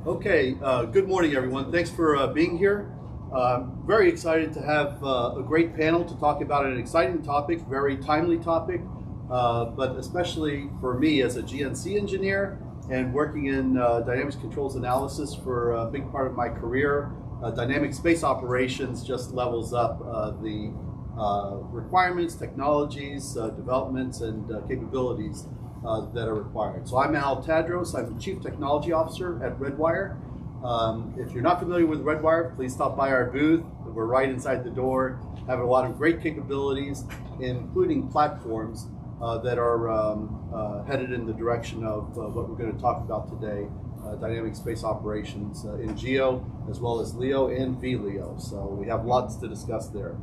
Okay, good morning everyone. Thanks for being here. Very excited to have a great panel to talk about an exciting topic, very timely topic, but especially for me as a GNC engineer and working in dynamics controls analysis for a big part of my career. Dynamic space operations just levels up the requirements, technologies, developments, and capabilities that are required. So I'm Al Tadros. I'm the Chief Technology Officer at Redwire. If you're not familiar with Redwire, please stop by our booth. We're right inside the door. Have a lot of great capabilities, including platforms that are headed in the direction of what we're going to talk about today, dynamic space operations in GEO, as well as LEO and VLEO. So we have lots to discuss there.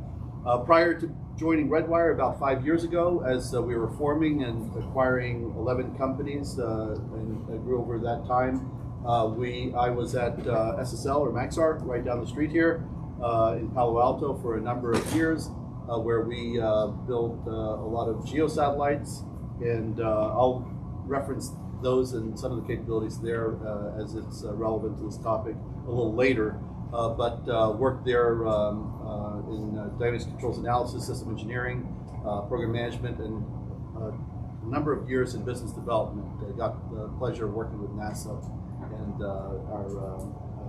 Prior to joining Redwire about 5 years ago, as we were forming and acquiring 11 companies, and I grew over that time, I was at SSL or Maxar right down the street here in Palo Alto for a number of years, where we built a lot of GEO satellites, and I'll reference those and some of the capabilities there as it's relevant to this topic a little later. But worked there in dynamics controls analysis, system engineering, program management, and a number of years in business development. I got the pleasure of working with NASA and our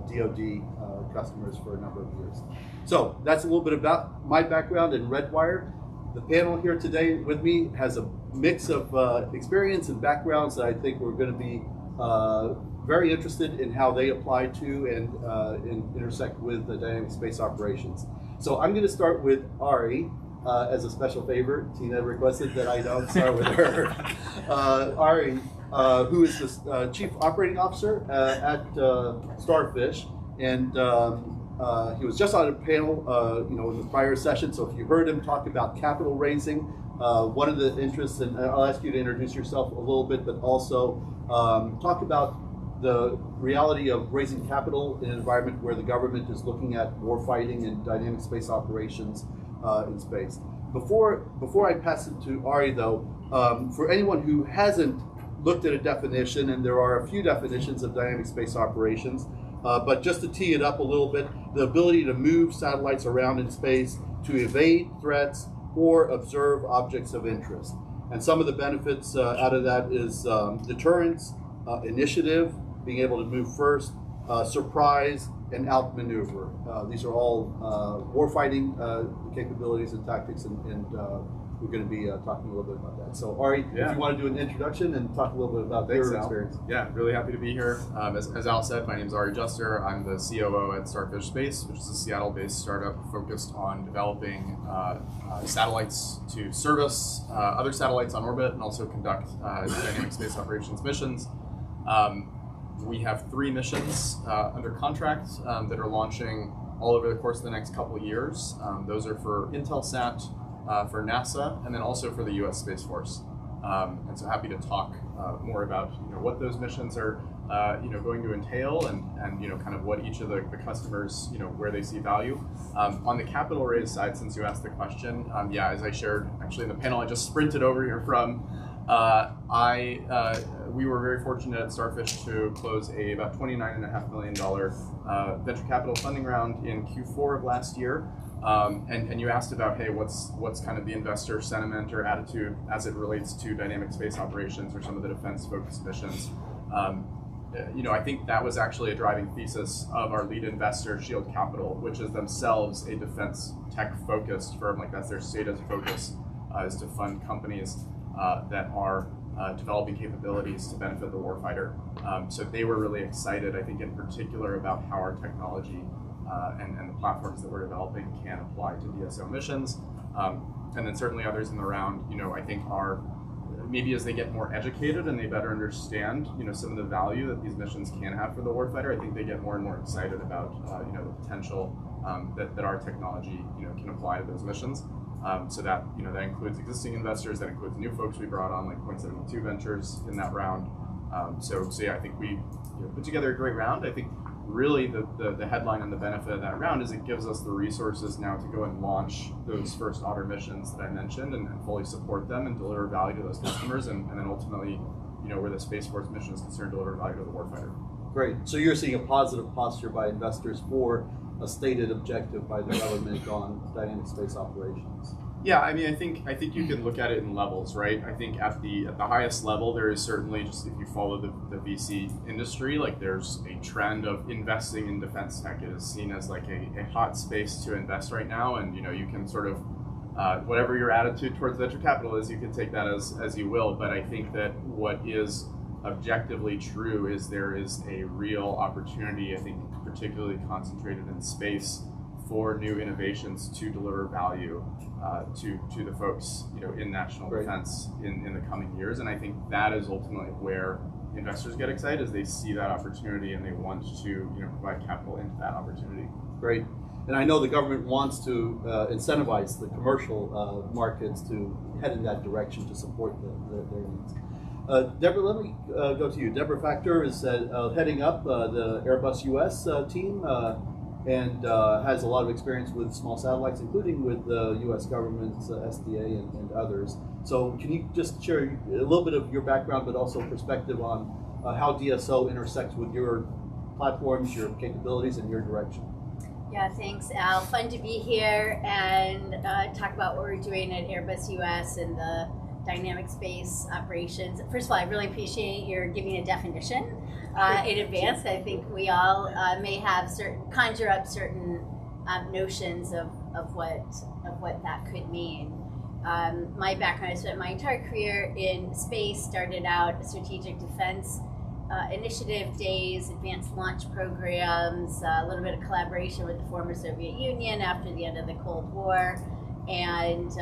DoD customers for a number of years. So that's a little bit about my background in Redwire. The panel here today with me has a mix of experience and backgrounds that I think we're going to be very interested in how they apply to and intersect with the dynamic space operations. So I'm going to start with Ari as a special favor. Tina requested that I don't start with her. Ari, who is the Chief Operating Officer at Starfish, and he was just on a panel, in the prior session. So if you heard him talk about capital raising, one of the interests, and I'll ask you to introduce yourself a little bit, but also talk about the reality of raising capital in an environment where the government is looking at warfighting and dynamic space operations in space. Before I pass it to Ari, though, for anyone who hasn't looked at a definition, and there are a few definitions of dynamic space operations, but just to tee it up a little bit, the ability to move satellites around in space to evade threats or observe objects of interest. And some of the benefits out of that is deterrence, initiative, being able to move first, surprise, and outmaneuver. These are all warfighting capabilities and tactics, and we're going to be talking a little bit about that. So Ari, if you want to do an introduction and talk a little bit about your experience. Yeah, really happy to be here. As Al said, my name is Ari Juster. I'm the COO at Starfish Space, which is a Seattle-based startup focused on developing satellites to service other satellites on orbit and also conduct dynamic space operations missions. We have 3 missions under contract that are launching all over the course of the next couple of years. Those are for Intelsat, for NASA, and then also for the U.S. Space Force. And so happy to talk more about what those missions are going to entail, and kind of what each of the customers where they see value. On the capital raise side, since you asked the question, as I shared actually in the panel I just sprinted over here from, we were very fortunate at Starfish to close about $29.5 million venture capital funding round in Q4 of last year. And you asked about, hey, what's kind of the investor sentiment or attitude as it relates to dynamic space operations or some of the defense-focused missions. I think that was actually a driving thesis of our lead investor, Shield Capital, which is themselves a defense tech-focused firm. Like, that's their stated focus, is to fund companies that are developing capabilities to benefit the warfighter. So they were really excited, I think, in particular about how our technology and the platforms that we're developing can apply to DSO missions. And then certainly others in the round, I think are, maybe as they get more educated and they better understand, some of the value that these missions can have for the warfighter, I think they get more and more excited about, the potential that our technology, can apply to those missions. So that, that includes existing investors, that includes new folks we brought on, like Point72 Ventures in that round. So yeah, I think we put together a great round. I think really the headline and the benefit of that round is it gives us the resources now to go and launch those first order missions that I mentioned and fully support them and deliver value to those customers, and then ultimately, where the Space Force mission is concerned, deliver value to the warfighter. Great. So you're seeing a positive posture by investors for a stated objective by the government on dynamic space operations. Yeah, I mean, I think you can look at it in levels, right? I think at the highest level, there is certainly, just if you follow the VC industry, like there's a trend of investing in defense tech. It is seen as like a hot space to invest right now, and you can sort of whatever your attitude towards venture capital is, you can take that as you will. But I think that what is objectively true is there is a real opportunity, I think, particularly concentrated in space, for new innovations to deliver value to the folks in national defense in the coming years. And I think that is ultimately where investors get excited, as they see that opportunity and they want to provide capital into that opportunity. Great. And I know the government wants to incentivize the commercial markets to head in that direction to support their needs. Debra, let me go to you. Debra Facktor is heading up the Airbus US team and has a lot of experience with small satellites, including with the US government's SDA and others. So can you just share a little bit of your background, but also perspective on how DSO intersects with your platforms, your capabilities, and your direction? Yeah, thanks, Al. Fun to be here and talk about what we're doing at Airbus US and the dynamic space operations. First of all, I really appreciate your giving a definition in advance. I think we all may have conjure up certain notions of what that could mean. My background, I spent my entire career in space. Started out strategic defense initiative days, advanced launch programs, a little bit of collaboration with the former Soviet Union after the end of the Cold War, and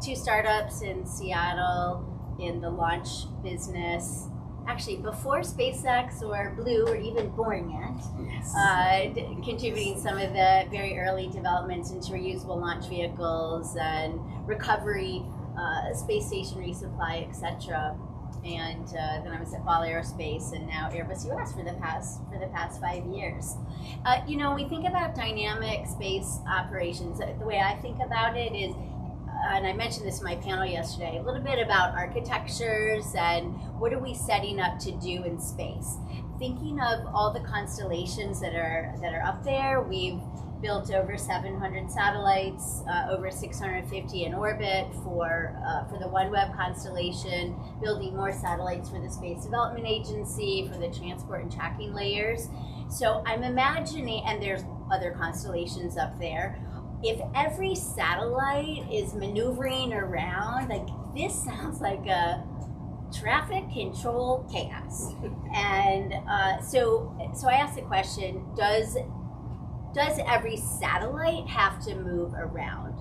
2 startups in Seattle in the launch business. Actually, before SpaceX or Blue were even born yet, contributing some of the very early developments into reusable launch vehicles and recovery, space station resupply, etc. And then I was at Ball Aerospace and now Airbus US for the past 5 years. We think about dynamic space operations. The way I think about it is, and I mentioned this in my panel yesterday, a little bit about architectures and what are we setting up to do in space. Thinking of all the constellations that are up there, we've built over 700 satellites, over 650 in orbit for the OneWeb constellation, building more satellites for the Space Development Agency, for the transport and tracking layers. So I'm imagining, and there's other constellations up there, if every satellite is maneuvering around, like this sounds like a traffic control chaos. And so I asked the question, does every satellite have to move around?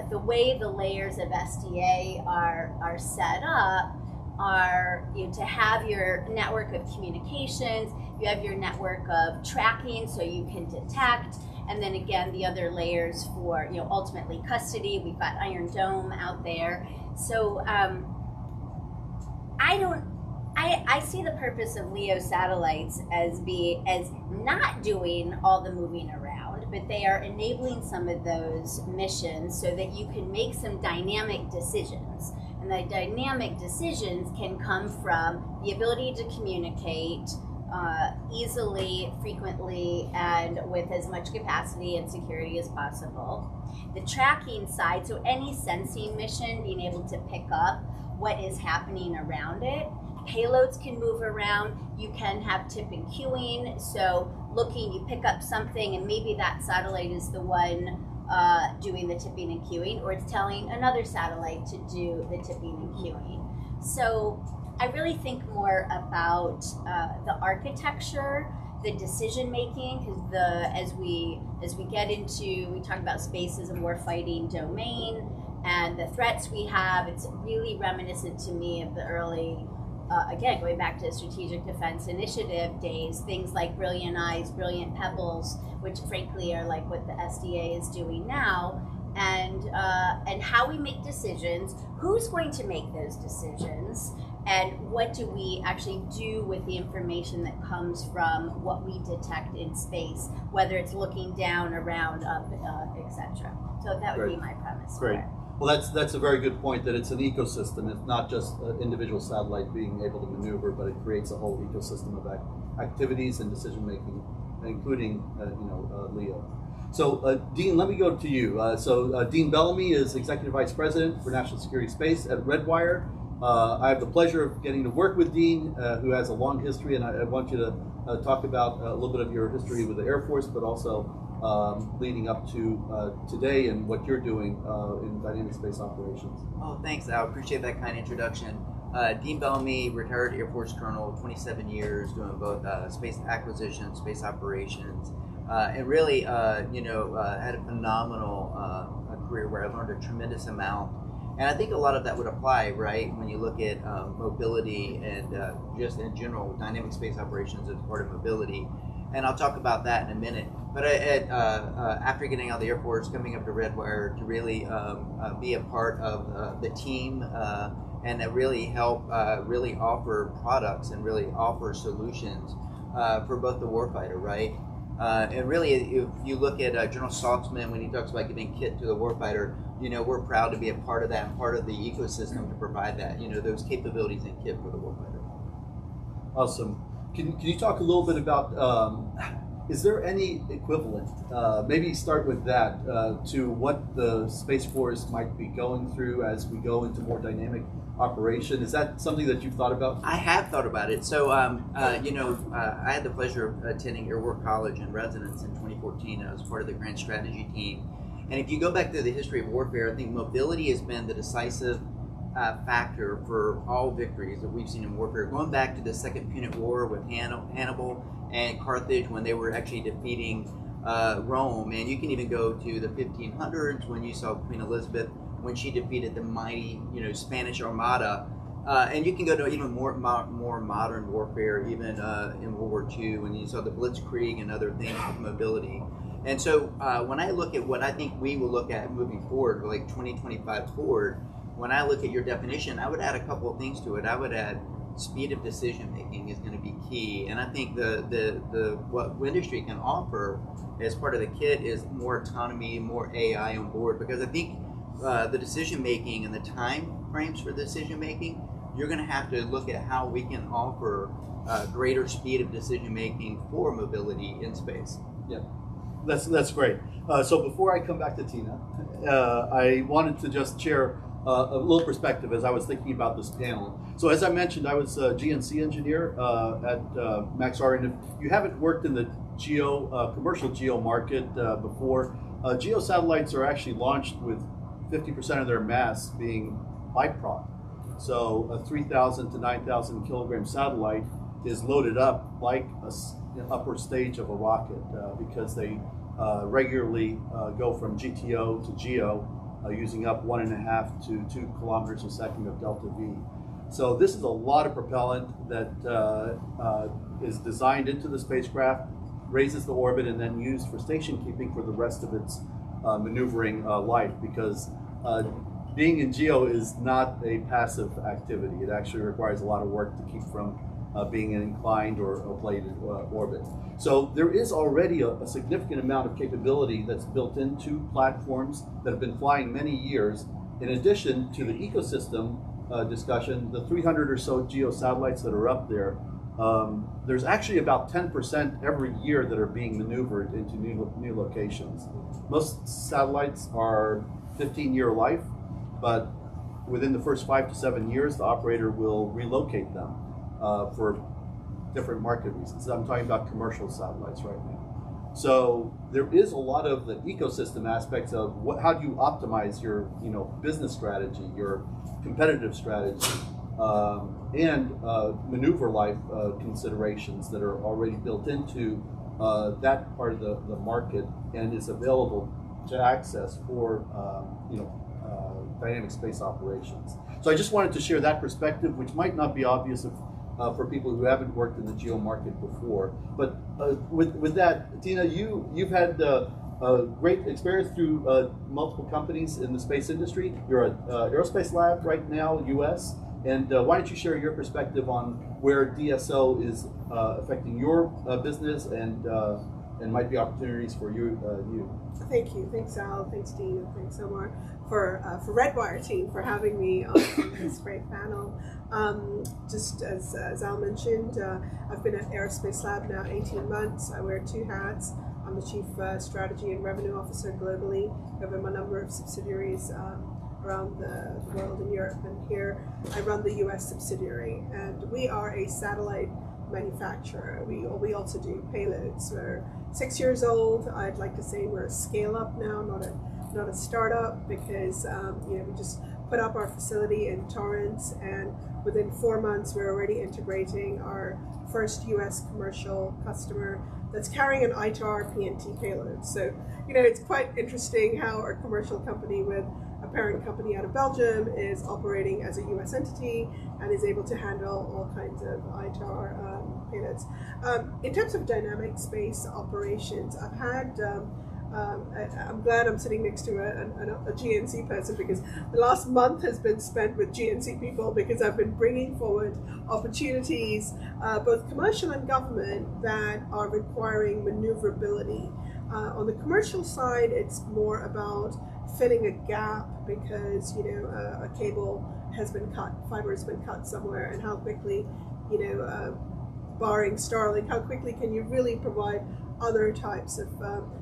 The way the layers of SDA are set up are to have your network of communications, you have your network of tracking so you can detect, and then again the other layers for ultimately custody. We've got Iron Dome out there. So I see the purpose of LEO satellites as not doing all the moving around, but they are enabling some of those missions so that you can make some dynamic decisions. And the dynamic decisions can come from the ability to communicate easily, frequently, and with as much capacity and security as possible. The tracking side, so any sensing mission, being able to pick up what is happening around it. Payloads can move around. You can have tip and queuing. So you pick up something and maybe that satellite is the one doing the tipping and queuing, or it's telling another satellite to do the tipping and queuing. So I really think more about the architecture, the decision making, because as we get into, we talk about space as a warfighting domain and the threats we have. It's really reminiscent to me of the early, again, going back to Strategic Defense Initiative days, things like Brilliant Eyes, Brilliant Pebbles, which frankly are like what the SDA is doing now, and how we make decisions, who's going to make those decisions, and what do we actually do with the information that comes from what we detect in space, whether it's looking down, around, up, etc. So that would be my premise. Great. Well, that's a very good point, that it's an ecosystem. It's not just an individual satellite being able to maneuver, but it creates a whole ecosystem of activities and decision making, including LEO. So Dean, let me go to you. Dean Bellamy is Executive Vice President for National Security Space at Redwire. I have the pleasure of getting to work with Dean, who has a long history, and I want you to talk about a little bit of your history with the Air Force, but also leading up to today and what you're doing in dynamic space operations. Oh, thanks, Al. Appreciate that kind introduction. Dean Bellamy, retired Air Force Colonel, 27 years, doing both space acquisition, space operations, and really, had a phenomenal career where I learned a tremendous amount. And I think a lot of that would apply, right, when you look at mobility and just in general, dynamic space operations as part of mobility. And I'll talk about that in a minute. But after getting out of the Air Force, coming up to Redwire to really be a part of the team and to really help really offer products and really offer solutions for both the warfighter, right? And really, if you look at General Saltzman, when he talks about giving kit to the warfighter, we're proud to be a part of that and part of the ecosystem to provide that, those capabilities and kit for the warfighter. Awesome. Can you talk a little bit about, is there any equivalent, maybe start with that, to what the Space Force might be going through as we go into more dynamic operation? Is that something that you've thought about? I have thought about it. So, I had the pleasure of attending Airwork College in residence in 2014. I was part of the Grand Strategy team. And if you go back to the history of warfare, I think mobility has been the decisive factor for all victories that we've seen in warfare. Going back to the Second Punic War with Hannibal and Carthage when they were actually defeating Rome. And you can even go to the 1500s when you saw Queen Elizabeth when she defeated the mighty, Spanish Armada. And you can go to even more modern warfare, even in World War II, when you saw the Blitzkrieg and other things with mobility. And so when I look at what I think we will look at moving forward, like 2025 forward, when I look at your definition, I would add a couple of things to it. I would add speed of decision making is going to be key, and I think the what industry can offer as part of the kit is more autonomy, more AI on board, because I think the decision making and the time frames for decision making, you're going to have to look at how we can offer greater speed of decision making for mobility in space. Yeah, that's great. So before I come back to Tina, I wanted to just share a little perspective as I was thinking about this panel. So as I mentioned, I was a GNC engineer at Maxar, and if you haven't worked in the commercial geo market before, geo satellites are actually launched with 50% of their mass being byproduct. So a 3,000 to 9,000 kilogram satellite is loaded up like an upper stage of a rocket because they regularly go from GTO to GEO, using up 1.5 to 2 kilometers a second of delta V. So this is a lot of propellant that is designed into the spacecraft, raises the orbit, and then used for station keeping for the rest of its maneuvering life, because being in GEO is not a passive activity. It actually requires a lot of work to keep from being an inclined or ablated orbit. So there is already a significant amount of capability that's built into platforms that have been flying many years. In addition to the ecosystem discussion, the 300 or so GEO satellites that are up there, there's actually about 10% every year that are being maneuvered into new locations. Most satellites are 15-year life, but within the first 5 to 7 years, the operator will relocate them for different market reasons. I'm talking about commercial satellites right now. So there is a lot of the ecosystem aspects of how do you optimize your business strategy, your competitive strategy, and maneuver life considerations that are already built into that part of the market and is available to access for dynamic space operations. So I just wanted to share that perspective, which might not be obvious for people who haven't worked in the geo market before. But with that, Tina, you've had a great experience through multiple companies in the space industry. You're at Aerospacelab right now, US, and why don't you share your perspective on where DSO is affecting your business and and might be opportunities for you. Thank you. Thanks, Al. Thanks, Dean. And thanks, Omar, for Redwire team for having me on this great panel. Just as Al mentioned, I've been at Aerospacelab now 18 months. I wear two hats. I'm the Chief Strategy and Revenue Officer globally. We have a number of subsidiaries around the world in Europe, and here I run the US subsidiary. And we are a satellite manufacturer. We also do payloads. We're 6 years old. I'd like to say we're a scale up now, not a startup, because we just put up our facility in Torrance, and within 4 months we're already integrating our first US commercial customer that's carrying an ITAR PNT payload. So it's quite interesting how our commercial company with a parent company out of Belgium is operating as a US entity and is able to handle all kinds of ITAR payloads. In terms of dynamic space operations, I've had, I'm glad I'm sitting next to a GNC person, because the last month has been spent with GNC people, because I've been bringing forward opportunities, both commercial and government, that are requiring maneuverability. On the commercial side, it's more about filling a gap, because a cable has been cut, fiber has been cut somewhere, and how quickly, barring Starlink, how quickly can you really provide other types of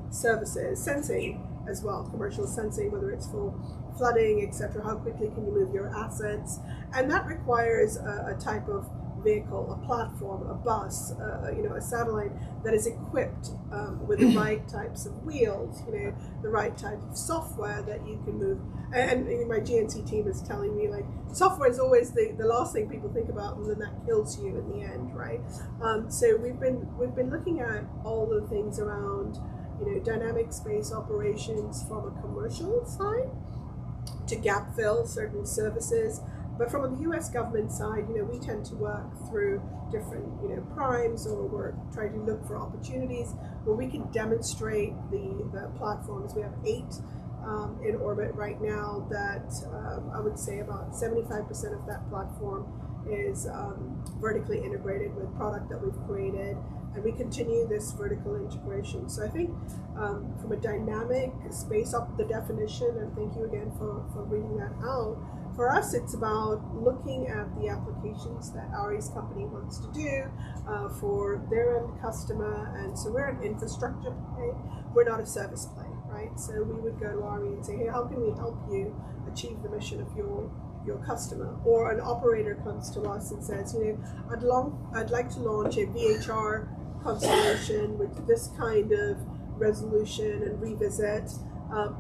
services, sensing as well, commercial sensing, whether it's for flooding, etc. How quickly can you move your assets? And that requires a type of vehicle, a platform, a bus, a satellite that is equipped with the right types of wheels, the right type of software that you can move. And my GNC team is telling me, like, software is always the last thing people think about, and then that kills you in the end, right? So we've been looking at all the things around, dynamic space operations from a commercial side to gap fill certain services. But from the U.S. government side, we tend to work through different, primes, or we're trying to look for opportunities where we can demonstrate the platforms. We have 8 in orbit right now that I would say about 75% of that platform is vertically integrated with product that we've created, and we continue this vertical integration. So I think from a dynamic space the definition, and thank you again for reading that out. For us, it's about looking at the applications that Ari's company wants to do for their end customer. And so we're an infrastructure play, we're not a service play, right? So we would go to Ari and say, hey, how can we help you achieve the mission of your customer? Or an operator comes to us and says, I'd like to launch a VHR constellation with this kind of resolution and revisit.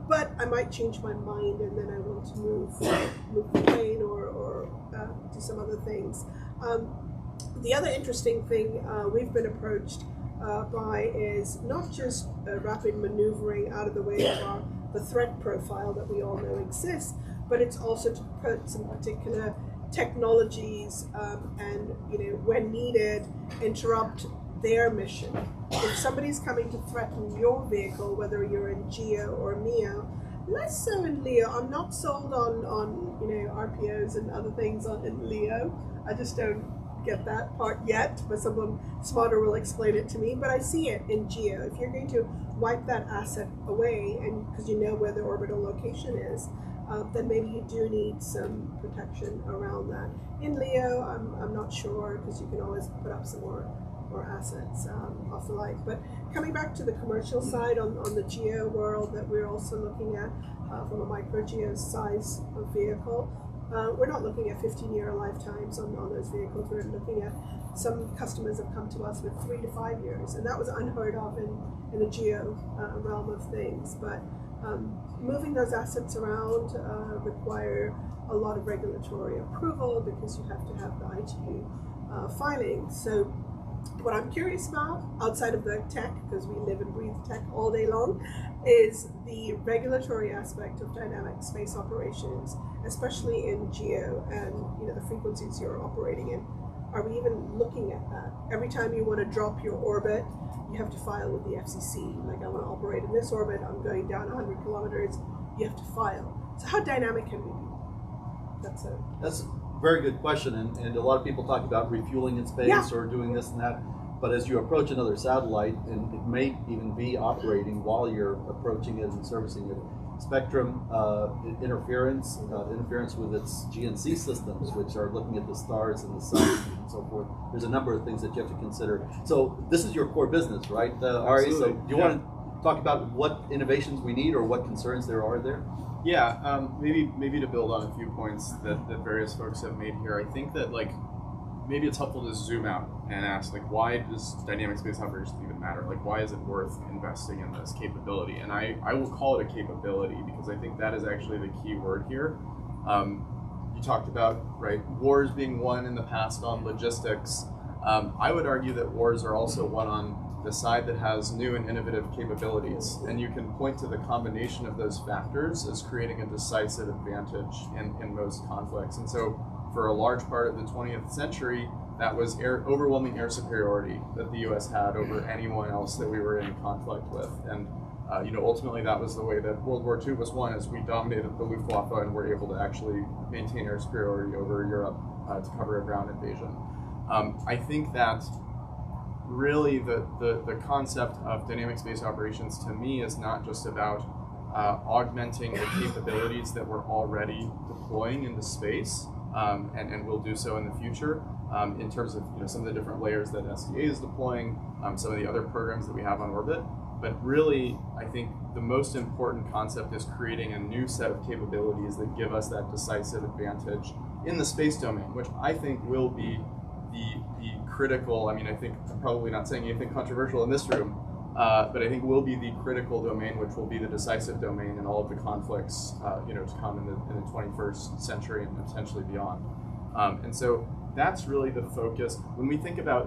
But I might change my mind, and then I want to move the plane or do some other things. The other interesting thing we've been approached by is not just rapid maneuvering out of the way of the threat profile that we all know exists, but it's also to put some particular technologies and, when needed, interrupt their mission. If somebody's coming to threaten your vehicle, whether you're in GEO or MEO, less so in LEO. I'm not sold on RPOs and other things in LEO. I just don't get that part yet, but someone smarter will explain it to me. But I see it in GEO. If you're going to wipe that asset away, and because you know where the orbital location is, then maybe you do need some protection around that. In LEO, I'm not sure, because you can always put up some more assets off the light. But coming back to the commercial side, on the GEO world that we're also looking at from a micro GEO size of vehicle, we're not looking at 15-year lifetimes on those vehicles. We're looking at, some customers have come to us with 3 to 5 years, and that was unheard of in the GEO realm of things. But moving those assets around require a lot of regulatory approval, because you have to have the ITU filing. So what I'm curious about, outside of the tech, because we live and breathe tech all day long, is the regulatory aspect of dynamic space operations, especially in GEO and the frequencies you're operating in. Are we even looking at that? Every time you want to drop your orbit, you have to file with the FCC. Like, I want to operate in this orbit, I'm going down 100 kilometers, you have to file. So how dynamic can we be? That's a very good question, and a lot of people talk about refueling in space, Yeah. or doing this and that. but as you approach another satellite, and it may even be operating while you're approaching it and servicing it, spectrum interference with its GNC systems, which are looking at the stars and the sun and so forth. There's a number of things that you have to consider. So this is your core business, right, Ari? So do you want to talk about what innovations we need or what concerns there are there? Yeah, maybe to build on a few points that various folks have made here. I think that maybe it's helpful to zoom out and ask, why does dynamic space operations even matter? Why is it worth investing in this capability? And I will call it a capability because I think that is actually the key word here. You talked about, wars being won in the past on logistics. I would argue that wars are also won on the side that has new and innovative capabilities. And you can point to the combination of those factors as creating a decisive advantage in most conflicts. And so for a large part of the 20th century, that was overwhelming air superiority that the U.S. had over anyone else that we were in conflict with. And ultimately that was the way that World War II was won, as we dominated the Luftwaffe and were able to actually maintain air superiority over Europe to cover a ground invasion. I think that really the concept of dynamic space operations to me is not just about augmenting the capabilities that we're already deploying into space, and will do so in the future in terms of some of the different layers that SDA is deploying, some of the other programs that we have on orbit. But really, I think the most important concept is creating a new set of capabilities that give us that decisive advantage in the space domain, which I think will be the critical, I think I'm probably not saying anything controversial in this room, but I think will be the critical domain, which will be the decisive domain in all of the conflicts to come in the 21st century and potentially beyond. And so that's really the focus. When we think about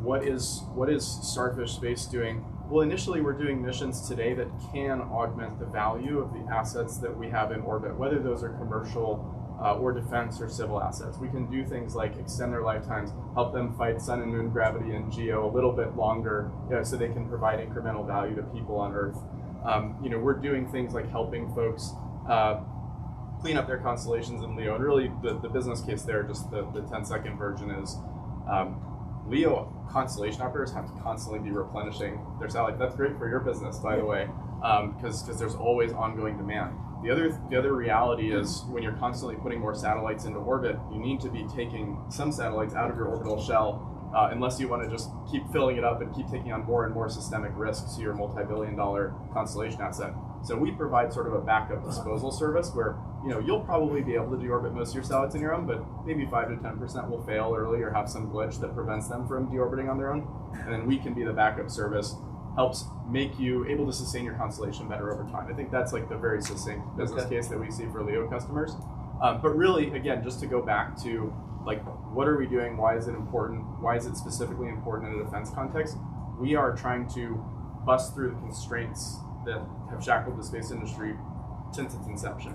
what is Starfish Space doing? Well, initially we're doing missions today that can augment the value of the assets that we have in orbit, whether those are commercial or defense or civil assets. We can do things like extend their lifetimes, help them fight sun and moon gravity and geo a little bit longer, so they can provide incremental value to people on Earth. We're doing things like helping folks clean up their constellations in LEO. And really the business case there, just the 10-second version is LEO constellation operators have to constantly be replenishing their satellite. That's great for your business, by the way, because there's always ongoing demand. The other reality is when you're constantly putting more satellites into orbit, you need to be taking some satellites out of your orbital shell unless you want to just keep filling it up and keep taking on more and more systemic risks to your multi-billion-dollar constellation asset. So we provide sort of a backup disposal service where you'll probably be able to deorbit most of your satellites on your own, but maybe 5 to 10% will fail early or have some glitch that prevents them from deorbiting on their own. And then we can be the backup service, helps make you able to sustain your constellation better over time. I think that's the very succinct business case that we see for LEO customers. But really, again, just to go back to what are we doing? Why is it important? Why is it specifically important in a defense context? We are trying to bust through the constraints that have shackled the space industry since its inception.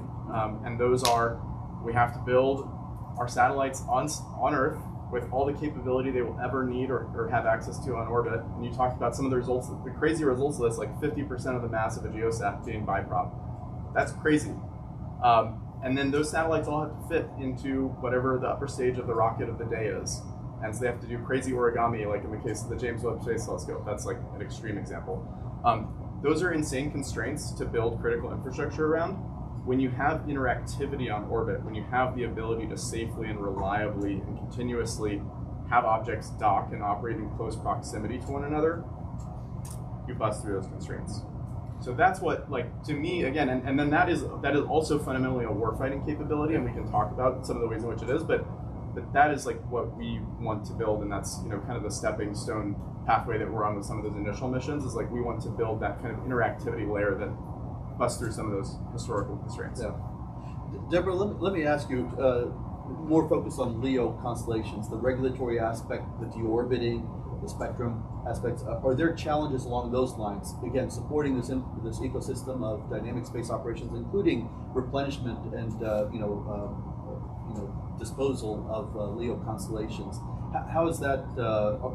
And those are, we have to build our satellites on Earth with all the capability they will ever need or have access to on orbit. And you talked about some of the results, the crazy results of this, 50% of the mass of a geosat being biprop. That's crazy. And then those satellites all have to fit into whatever the upper stage of the rocket of the day is. And so they have to do crazy origami, like in the case of the James Webb Space Telescope. That's an extreme example. Those are insane constraints to build critical infrastructure around. When you have interactivity on orbit, when you have the ability to safely and reliably and continuously have objects dock and operate in close proximity to one another, you bust through those constraints. So that's what, to me, again, and then that is also fundamentally a warfighting capability, and we can talk about some of the ways in which it is, but that is what we want to build, and that's kind of the stepping stone pathway that we're on with some of those initial missions, is we want to build that kind of interactivity layer that bust through some of those historical constraints. Yeah. Debra, let me ask you, more focused on LEO constellations, the regulatory aspect, the deorbiting, the spectrum aspects. Are there challenges along those lines? Again, supporting this ecosystem of dynamic space operations, including replenishment and disposal of LEO constellations. How is that?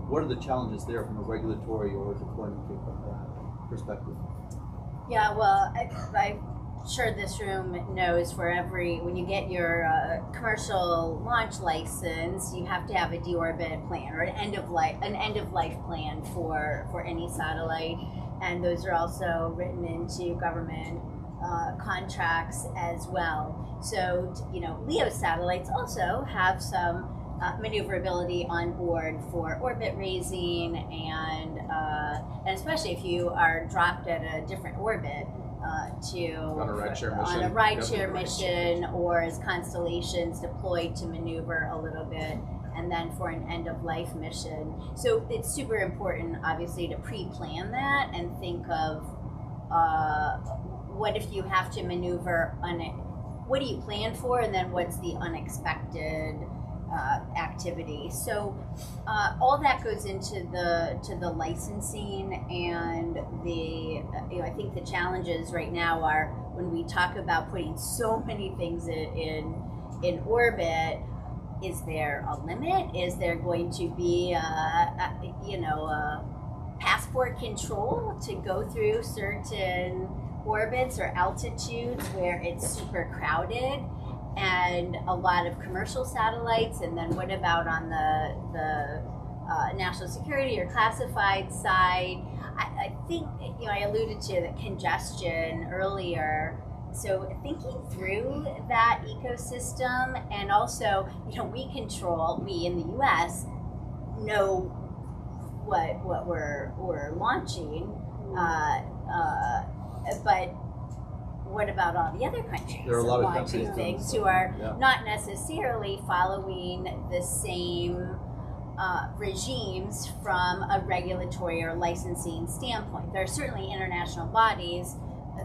What are the challenges there from a regulatory or deployment perspective? Yeah, well, I sure this room knows, when you get your commercial launch license, you have to have a deorbit plan or an end of life plan for any satellite, and those are also written into government contracts as well. So LEO satellites also have some maneuverability on board for orbit raising, and especially if you are dropped at a different orbit on a rideshare mission. On a rideshare mission, or as constellations deployed to maneuver a little bit, and then for an end-of-life mission. So it's super important, obviously, to pre-plan that and think of what if you have to maneuver what do you plan for, and then what's the unexpected activity. So all that goes into the licensing, and I think the challenges right now are when we talk about putting so many things in orbit. Is there a limit? Is there going to be a passport control to go through certain orbits or altitudes where it's super crowded and a lot of commercial satellites? And then what about on the national security or classified side? I think I alluded to the congestion earlier. So thinking through that ecosystem, and also we in the U.S. know what we're launching, but what about all the other countries There are a lot of launching countries things doing who are yeah. not necessarily following the same regimes from a regulatory or licensing standpoint? There are certainly international bodies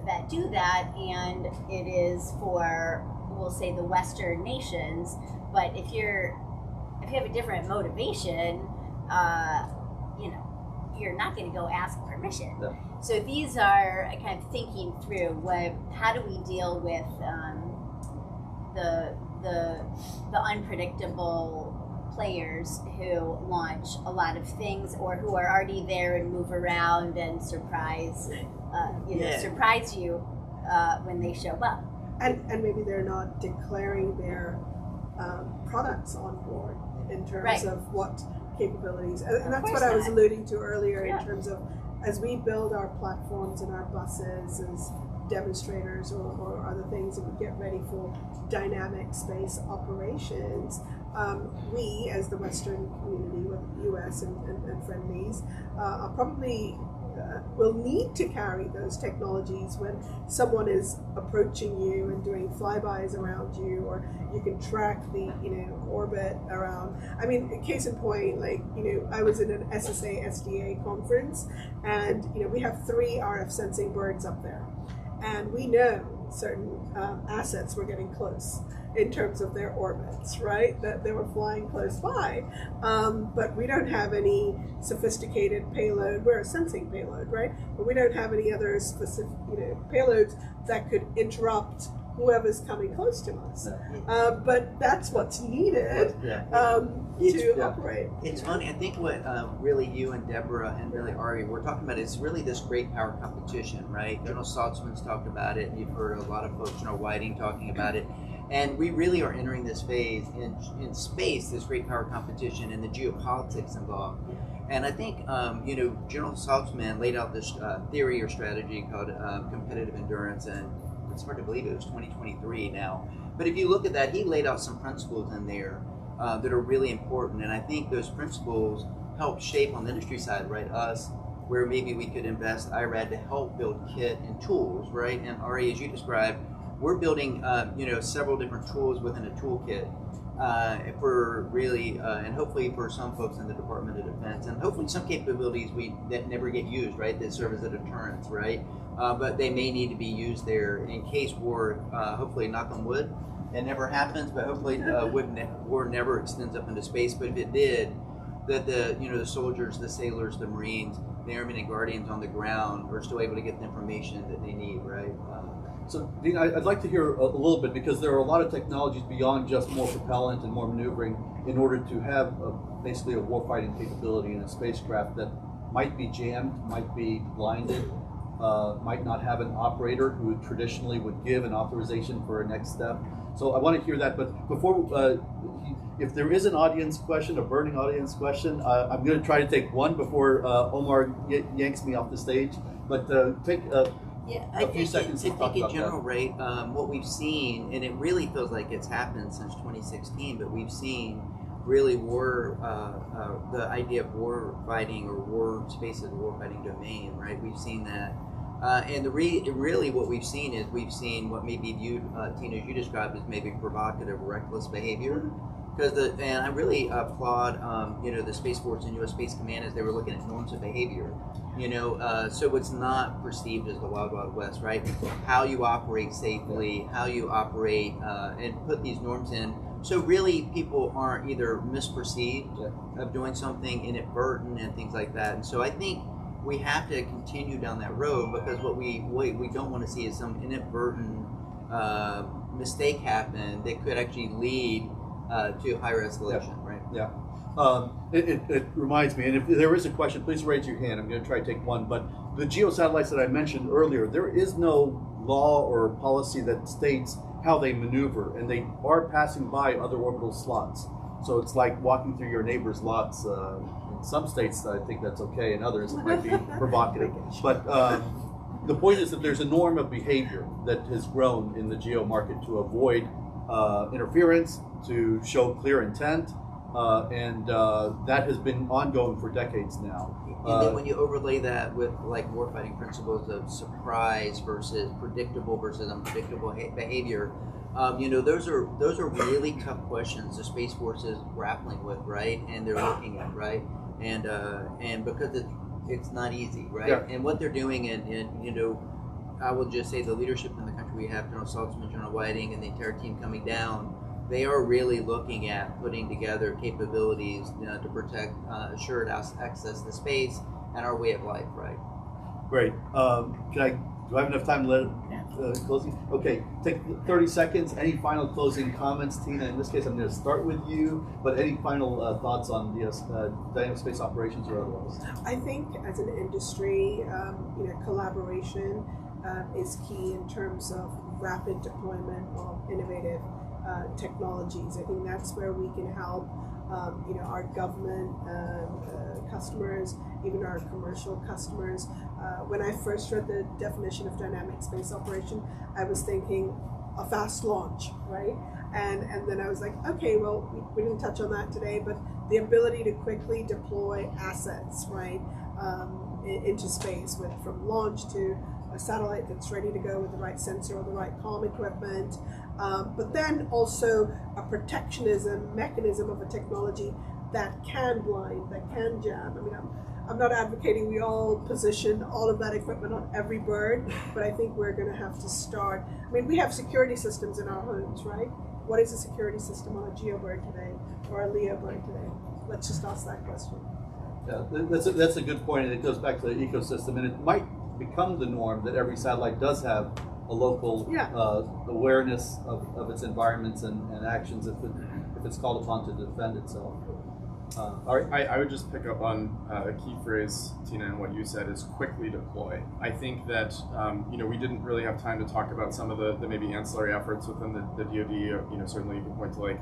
that do that, and it is for, we'll say, the Western nations. But if you have a different motivation, you're not going to go ask permission. Yeah. So these are kind of thinking through how do we deal with the unpredictable players who launch a lot of things, or who are already there and move around and surprise you when they show up. And maybe they're not declaring their products on board in terms Right. of what capabilities. And that's course what I was not. alluding to earlier Yeah. in terms of, as we build our platforms and our buses as demonstrators or other things, and we get ready for dynamic space operations, we as the Western community with US and friendlies are probably will need to carry those technologies when someone is approaching you and doing flybys around you, or you can track the orbit around. I mean, case in point, I was in an SSA SDA conference, and we have 3 RF sensing birds up there, and we know certain assets were getting close in terms of their orbits, right? That they were flying close by, but we don't have any sophisticated payload. We're a sensing payload, right? But we don't have any other specific, payloads that could interrupt whoever's coming close to us. But that's what's needed to operate. It's funny. I think what really you and Debra and really Ari we're talking about is really this great power competition, right? General Saltzman's talked about it, and you've heard a lot of folks, Whiting, talking about it. And we really are entering this phase in space, this great power competition, and the geopolitics involved. And I think, General Saltzman laid out this theory or strategy called competitive endurance, and it's hard to believe it was 2023 now. But if you look at that, he laid out some principles in there that are really important. And I think those principles help shape on the industry side, right, us, where maybe we could invest IRAD to help build kit and tools, right? And Ari, as you described, we're building, several different tools within a toolkit for really, and hopefully for some folks in the Department of Defense, and hopefully some capabilities that never get used, right, that serve as a deterrence, right? But they may need to be used there in case war, hopefully, knock on wood, it never happens, but hopefully war never extends up into space. But if it did, that the soldiers, the sailors, the Marines, the airmen and guardians on the ground are still able to get the information that they need, right? So, Dean, I'd like to hear a little bit, because there are a lot of technologies beyond just more propellant and more maneuvering in order to have basically a warfighting capability in a spacecraft that might be jammed, might be blinded. might not have an operator who traditionally would give an authorization for a next step. So I want to hear that, but before, if there is an audience question, a burning audience question, I'm going to try to take one before Omar yanks me off the stage, but take a few seconds to talk about that. I think in general, right, what we've seen, and it really feels like it's happened since 2016, but we've seen really war, the idea of war fighting or war spaces, war fighting domain, right? We've seen that. And really what we've seen is what may be viewed, Tina, as you described, as maybe provocative, reckless behavior. And I really applaud, the Space Force and U.S. Space Command as they were looking at norms of behavior. So it's not perceived as the Wild Wild West, right? How you operate safely, how you operate, and put these norms in. So really, people aren't either misperceived of doing something inadvertent and things like that. And so I think we have to continue down that road, because what we don't want to see is some inadvertent mistake happen that could actually lead to higher escalation, right? Yeah. It reminds me, and if there is a question, please raise your hand. I'm going to try to take one. But the geosatellites that I mentioned earlier, there is no law or policy that states how they maneuver, and they are passing by other orbital slots. So it's like walking through your neighbor's lots. In some states, I think that's okay. In others, it might be provocative. But the point is that there's a norm of behavior that has grown in the geo market to avoid interference, to show clear intent, and that has been ongoing for decades now. And then when you overlay that with like warfighting principles of surprise versus predictable versus unpredictable behavior, those are really tough questions the Space Force is grappling with, right? And they're looking at, right? And because it's not easy, right? Yeah. And what they're doing, and I will just say the leadership in the country, we have General Saltzman, General Whiting, and the entire team coming down. They are really looking at putting together capabilities to protect assured access to space and our way of life, right? Great. Do I have enough time to let it closing? Okay, take 30 seconds. Any final closing comments, Tina? In this case, I'm going to start with you, but any final thoughts on dynamic space operations or otherwise? I think as an industry, collaboration is key in terms of rapid deployment of innovative technologies. I think that's where we can help our government customers, even our commercial customers. When I first read the definition of dynamic space operation, I was thinking a fast launch, right? And then I was like, okay, well, we didn't touch on that today, but the ability to quickly deploy assets, right, into space, from launch to a satellite that's ready to go with the right sensor or the right comm equipment, but then also a protectionism mechanism of a technology that can blind, that can jam. I mean, I'm not advocating we all position all of that equipment on every bird, but I think we're going to have to start. I mean, we have security systems in our homes, right? What is a security system on a GEO bird today or a LEO bird today? Let's just ask that question. Yeah, that's a good point, and it goes back to the ecosystem, and it might become the norm that every satellite does have a local awareness of its environments and actions if it's called upon to defend itself. All right. I would just pick up on a key phrase, Tina, and what you said is quickly deploy. I think that we didn't really have time to talk about some of the maybe ancillary efforts within the DoD. Certainly you can point to like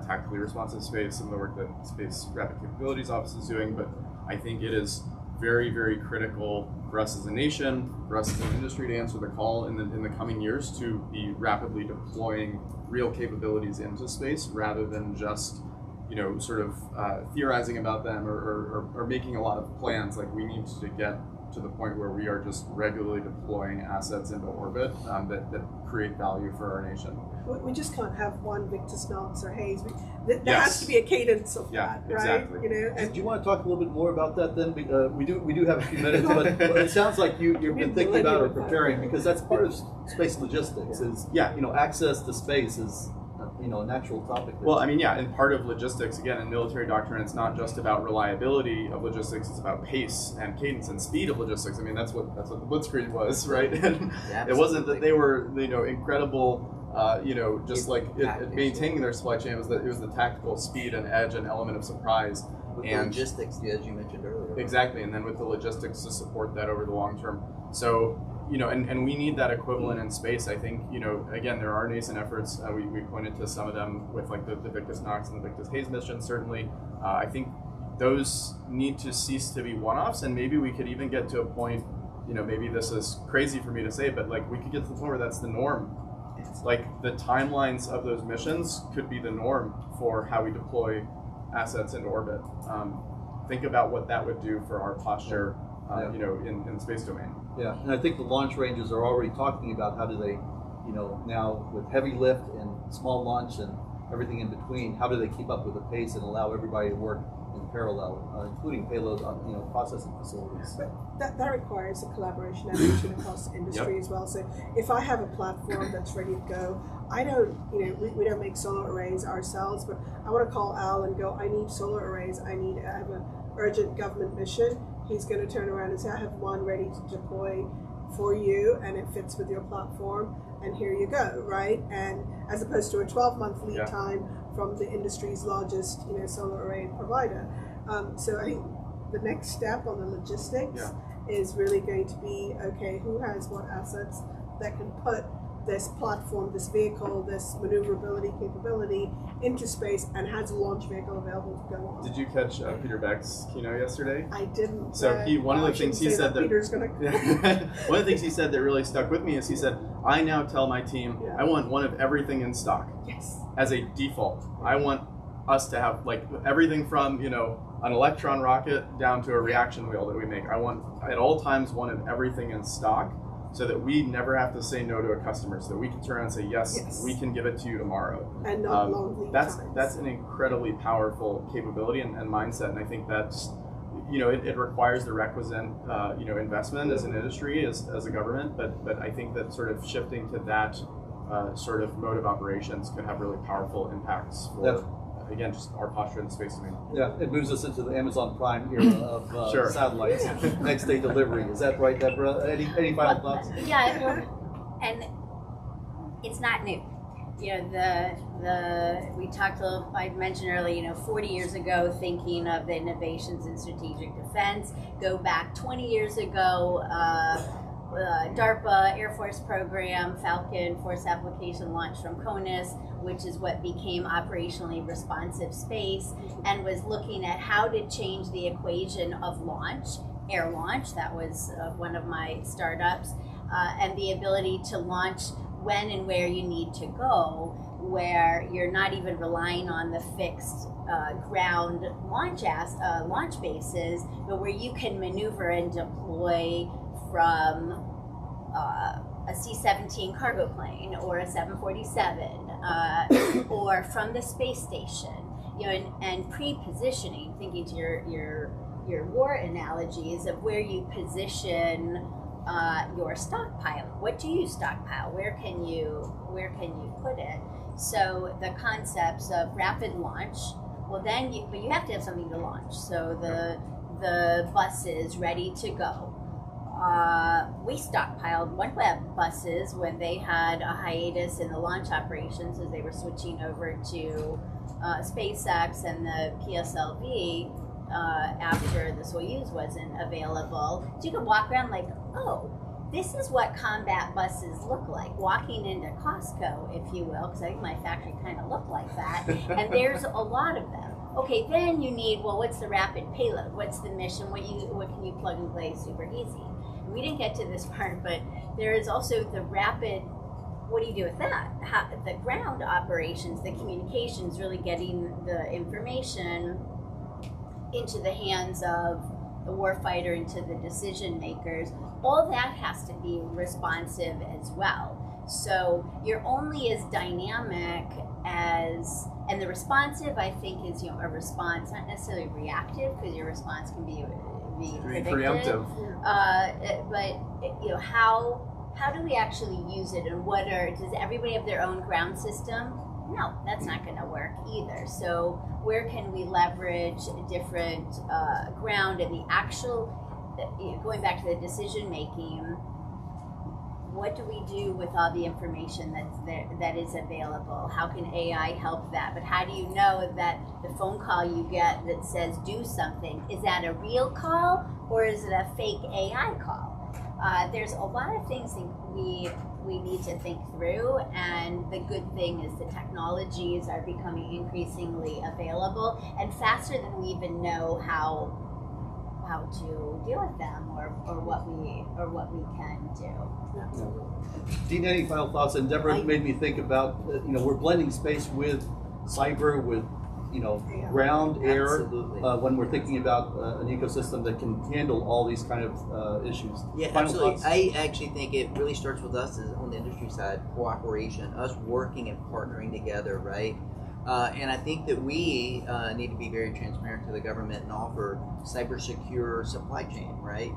tactically responsive space, some of the work that Space Rapid Capabilities Office is doing, but I think it is very, very critical for us as a nation, for us as an industry to answer the call in the coming years to be rapidly deploying real capabilities into space rather than just sort of theorizing about them or making a lot of plans. Like, we need to get to the point where we are just regularly deploying assets into orbit that create value for our nation. We just can't have one Victus Nox or Hayes. There has to be a cadence of that, right? Exactly. And do you want to talk a little bit more about that then? We do have a few minutes, but it sounds like you've been thinking about or preparing, because that's part of space logistics. Is access to space is a natural topic there. Well, I mean, and part of logistics, again, in military doctrine, it's not just about reliability of logistics, it's about pace and cadence and speed of logistics. I mean, that's what the Blitzkrieg was, right? And it wasn't that they were, incredible, just like maintaining their supply chain. It was the tactical speed and edge and element of surprise With the and logistics, as you mentioned earlier. exactly, and then with the logistics to support that over the long term. So, and we need that equivalent in space. I think, again, there are nascent efforts. We pointed to some of them with like the Victus Nox and the Victus Hayes mission, certainly. I think those need to cease to be one-offs, and maybe we could even get to a point, maybe this is crazy for me to say, but like we could get to the point where that's the norm. Like the timelines of those missions could be the norm for how we deploy assets into orbit. Think about what that would do for our posture, in the space domain. Yeah, and I think the launch ranges are already talking about how do they, now with heavy lift and small launch and everything in between, how do they keep up with the pace and allow everybody to work in parallel, including payload, processing facilities. But that requires a collaboration effort across the industry as well. So if I have a platform that's ready to go, I don't, we don't make solar arrays ourselves, but I want to call Al and go, I need solar arrays. I have an urgent government mission. He's going to turn around and say, I have one ready to deploy for you, and it fits with your platform, and here you go, right? And as opposed to a 12-month lead time from the industry's largest, solar array provider. So I think the next step on the logistics is really going to be, okay, who has what assets that can put this platform, this vehicle, this maneuverability capability into space and has a launch vehicle available to go on. Did you catch Peter Beck's keynote yesterday? I didn't. So one of the things he said that Peter's gonna one of the things he said that really stuck with me is he said, I now tell my team, I want one of everything in stock. Yes. As a default. I want us to have like everything from, an Electron rocket down to a reaction wheel that we make. I want at all times one of everything in stock, so that we never have to say no to a customer, so that we can turn around and say, yes, we can give it to you tomorrow. And not long lead times. That's an incredibly powerful capability and mindset, and I think that's, it requires the requisite, investment as an industry, as a government, but I think that sort of shifting to that sort of mode of operations could have really powerful impacts for, again, just our posture in the space domain. Yeah, it moves us into the Amazon Prime era of satellites, next day delivery. Is that right, Debra? Any final thoughts? Yeah, and it's not new. We talked a little, I mentioned earlier, 40 years ago, thinking of the innovations in strategic defense. Go back 20 years ago, DARPA Air Force program, Falcon Force Application Launch from CONUS, which is what became operationally responsive space, and was looking at how to change the equation of launch, air launch, that was one of my startups, and the ability to launch when and where you need to go, where you're not even relying on the fixed ground launch bases, but where you can maneuver and deploy from a C-17 cargo plane or a 747 or from the space station, and pre-positioning, thinking to your war analogies of where you position your stockpile. What do you stockpile? Where can you put it? So the concepts of rapid launch. Well, but you have to have something to launch. So the bus is ready to go. We stockpiled OneWeb buses when they had a hiatus in the launch operations as they were switching over to SpaceX and the PSLV after the Soyuz wasn't available. So you could walk around like, oh, this is what combat buses look like, walking into Costco, if you will, because I think my factory kind of looked like that, and there's a lot of them. Okay, then you need, what's the rapid payload? What's the mission? What can you plug and play super easy? We didn't get to this part, but there is also the rapid, what do you do with that? The ground operations, the communications, really getting the information into the hands of the warfighter, into the decision makers. All that has to be responsive as well. So you're only as dynamic as, and the responsive, I think, is a response, not necessarily reactive, because your response can be predicted. Preemptive. But how do we actually use it, and does everybody have their own ground system? No, that's not going to work either. So where can we leverage different ground and the actual, going back to the decision making, what do we do with all the information that's there, that is available? How can AI help that? But how do you know that the phone call you get that says do something, is that a real call or is it a fake AI call? There's a lot of things that we need to think through, and the good thing is the technologies are becoming increasingly available and faster than we even know how to deal with them or what we can do. Dean, any final thoughts? And Debra made me think about we're blending space with cyber, with ground, air, when we're thinking about an ecosystem that can handle all these kind of issues. Yeah, Final absolutely. thoughts? I actually think it really starts with us as on the industry side, cooperation, us working and partnering together, right? And I think that we need to be very transparent to the government and offer cyber secure supply chain, right?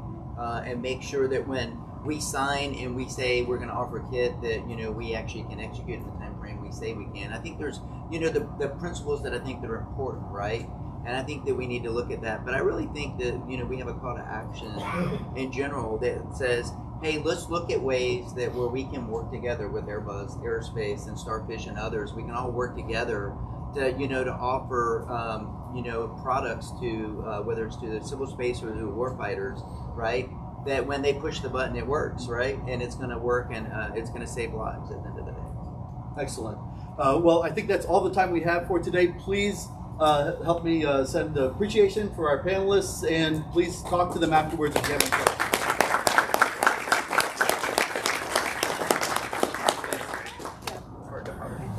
And make sure that when we sign and we say we're going to offer a kit that we actually can execute in the time frame we say we can. I think there's the principles that I think that are important, right? And I think that we need to look at that. But I really think that we have a call to action in general that says, hey, let's look at ways that where we can work together with Airbus, Aerospace, and Starfish and others. We can all work together to to offer products to whether it's to the civil space or to warfighters, right? That when they push the button, it works, right? And it's going to work, and it's going to save lives at the end of the day. Excellent. Well, I think that's all the time we have for today. Please help me send appreciation for our panelists, and please talk to them afterwards if you have any questions.